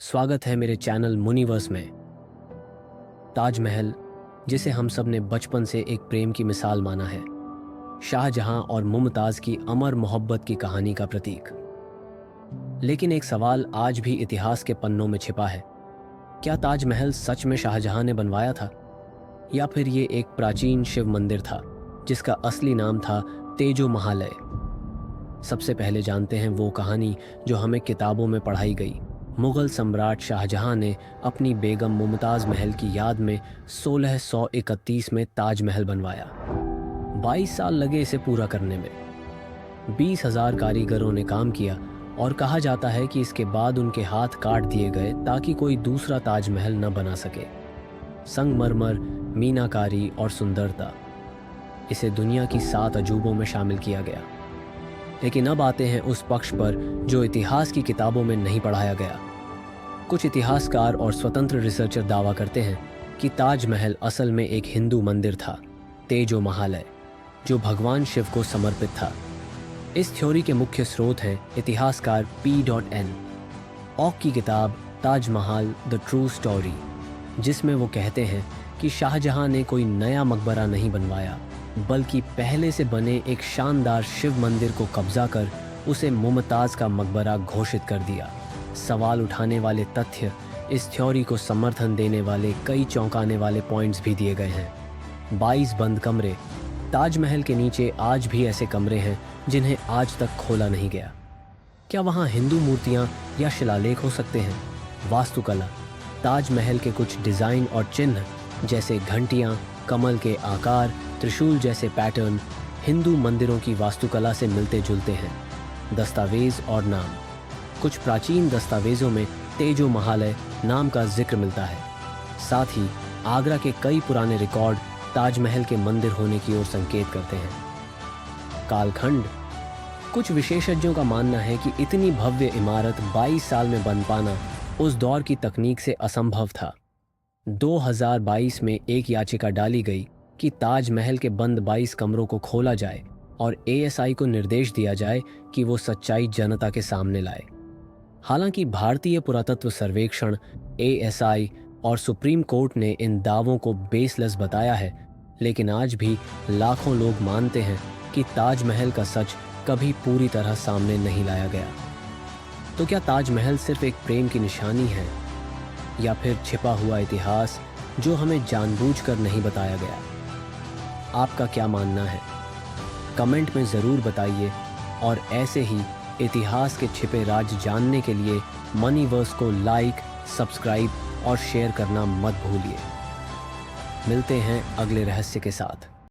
स्वागत है मेरे चैनल मुनीवर्स में। ताजमहल, जिसे हम सब ने बचपन से एक प्रेम की मिसाल माना है, शाहजहां और मुमताज की अमर मोहब्बत की कहानी का प्रतीक। लेकिन एक सवाल आज भी इतिहास के पन्नों में छिपा है। क्या ताजमहल सच में शाहजहां ने बनवाया था, या फिर ये एक प्राचीन शिव मंदिर था जिसका असली नाम था तेजो महालय? सबसे पहले जानते हैं वो कहानी जो हमें किताबों में पढ़ाई गई। मुगल सम्राट शाहजहां ने अपनी बेगम मुमताज़ महल की याद में 1631 में ताजमहल बनवाया। 22 साल लगे इसे पूरा करने में। 20,000 कारीगरों ने काम किया और कहा जाता है कि इसके बाद उनके हाथ काट दिए गए ताकि कोई दूसरा ताजमहल न बना सके। संगमरमर, मीनाकारी और सुंदरता, इसे दुनिया की 7 अजूबों में शामिल किया गया। लेकिन अब आते हैं उस पक्ष पर जो इतिहास की किताबों में नहीं पढ़ाया गया। कुछ इतिहासकार और स्वतंत्र रिसर्चर दावा करते हैं कि ताजमहल असल में एक हिंदू मंदिर था, तेजो महालय, जो भगवान शिव को समर्पित था। इस थ्योरी के मुख्य स्रोत हैं इतिहासकार P.N. ऑक की किताब ताजमहल द ट्रू स्टोरी, जिसमें वो कहते हैं कि शाहजहां ने कोई नया मकबरा नहीं बनवाया, बल्कि पहले से बने एक शानदार शिव मंदिर को कब्जा कर उसे मुमताज़ का मकबरा घोषित कर दिया। सवाल उठाने वाले तथ्य, इस थ्योरी को समर्थन देने वाले कई चौंकाने वाले पॉइंट्स भी दिए गए हैं। 22 बंद कमरे। ताजमहल के नीचे आज भी ऐसे कमरे हैं जिन्हें आज तक खोला नहीं गया। क्या वहाँ हिंदू मूर्तियाँ या शिलालेख हो सकते हैं? वास्तुकला। ताजमहल के कुछ डिज़ाइन और चिन्ह, जैसे घंटियाँ, कमल के आकार, त्रिशूल जैसे पैटर्न, हिंदू मंदिरों की वास्तुकला से मिलते जुलते हैं। दस्तावेज और नाम। कुछ प्राचीन दस्तावेजों में तेजो महालय नाम का जिक्र मिलता है। साथ ही आगरा के कई पुराने रिकॉर्ड ताजमहल के मंदिर होने की ओर संकेत करते हैं। कालखंड। कुछ विशेषज्ञों का मानना है कि इतनी भव्य इमारत 22 साल में बन पाना उस दौर की तकनीक से असंभव था। 2022 में एक याचिका डाली गई कि ताजमहल के बंद 22 कमरों को खोला जाए और ASI को निर्देश दिया जाए कि वो सच्चाई जनता के सामने लाए। हालांकि भारतीय पुरातत्व सर्वेक्षण, ASI और सुप्रीम कोर्ट ने इन दावों को बेसलेस बताया है, लेकिन आज भी लाखों लोग मानते हैं कि ताजमहल का सच कभी पूरी तरह सामने नहीं लाया गया। तो क्या ताजमहल सिर्फ एक प्रेम की निशानी है, या फिर छिपा हुआ इतिहास जो हमें जानबूझकर नहीं बताया गया? आपका क्या मानना है? कमेंट में ज़रूर बताइए, और ऐसे ही इतिहास के छिपे राज जानने के लिए मनीवर्स को लाइक, सब्सक्राइब और शेयर करना मत भूलिए। मिलते हैं अगले रहस्य के साथ।